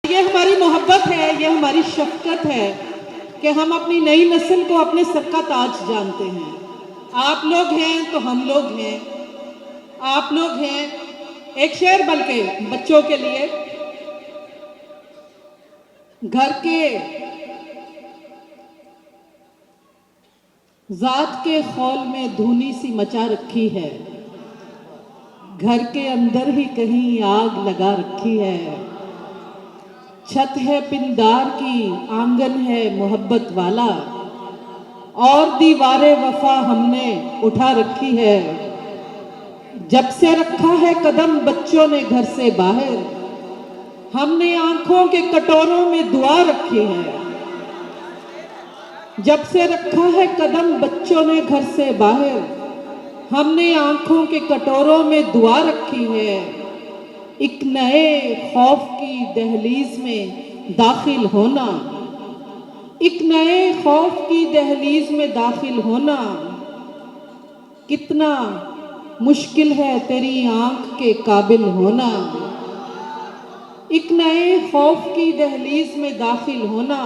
ये हमारी मोहब्बत है, ये हमारी शफकत है कि हम अपनी नई नस्ल को अपने सर का ताज जानते हैं। आप लोग हैं तो हम लोग हैं, आप लोग हैं। एक शेर बल्कि बच्चों के लिए, घर के जात के खौल में धूनी सी मचा रखी है, घर के अंदर ही कहीं आग लगा रखी है। छत है पिंडार की, आंगन है मोहब्बत वाला, और दीवारे वफा हमने उठा रखी है। जब से रखा है कदम बच्चों ने घर से बाहर, हमने आंखों के कटोरों में दुआ रखी है। जब से रखा है कदम बच्चों ने घर से बाहर, हमने आंखों के कटोरों में दुआ रखी है। एक नए खौफ की दहलीज में दाखिल होना, एक नए खौफ की दहलीज में दाखिल होना, कितना मुश्किल है तेरी आंख के काबिल होना। एक नए खौफ की दहलीज में दाखिल होना,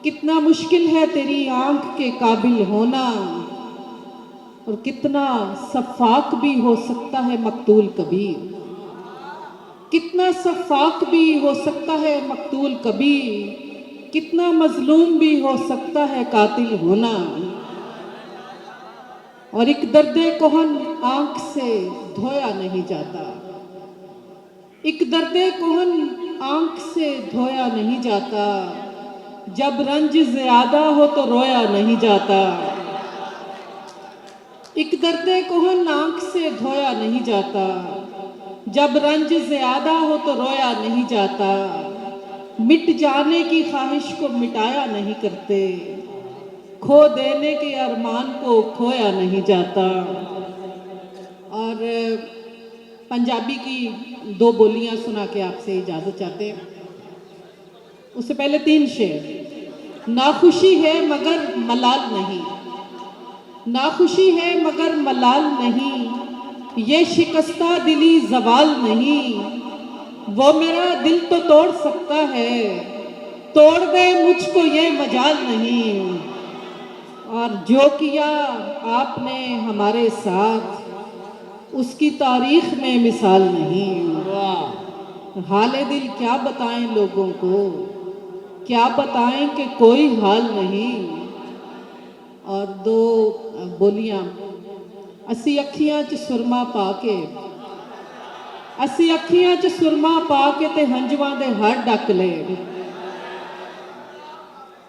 कितना मुश्किल है तेरी आंख के काबिल होना। और कितना सफाक भी हो सकता है मकतूल कबीर, कितना सफाक भी हो सकता है मकतूल कबीर, कितना मजलूम भी हो सकता है कातिल होना। और एक दर्दे कोहन आंख से धोया नहीं जाता, एक दर्दे कोहन आंख से धोया नहीं जाता। जब रंज ज्यादा हो तो रोया नहीं जाता। एक दर्दे कोहन आंख से धोया नहीं जाता, जब रंज ज्यादा हो तो रोया नहीं जाता। मिट जाने की ख्वाहिश को मिटाया नहीं करते, खो देने के अरमान को खोया नहीं जाता। और पंजाबी की दो बोलियां सुना के आपसे इजाजत चाहते हैं। उससे पहले 3 शेर। नाखुशी है मगर मलाल नहीं, नाखुशी है मगर मलाल नहीं, ये शिकस्ता दिली जवाल नहीं। वो मेरा दिल तो तोड़ सकता है, तोड़ दे मुझको ये मजाल नहीं। और जो किया आपने हमारे साथ, उसकी तारीख में मिसाल नहीं। हाले दिल क्या बताएं लोगों को, क्या बताएं कि कोई हाल नहीं। और 2 बोलियां। असी अखियां च सुरमा पा के, असी अखियां च सुरमा पा के ते हंजवां दे हर डक ले।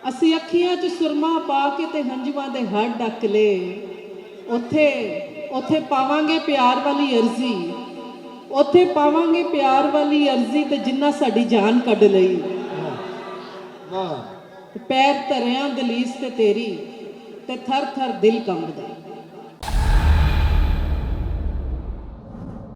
असी अखियां च सुरमा पा के ते हंजवां दे हर डक ले। उथे उथे पावांगे प्यार वाली अर्जी, उथे पावांगे प्यार वाली अर्जी ते जिन्ना साडी जान कढ लई। पैर धरिया दलीस ते तेरी, ते थर थर दिल कंबदा।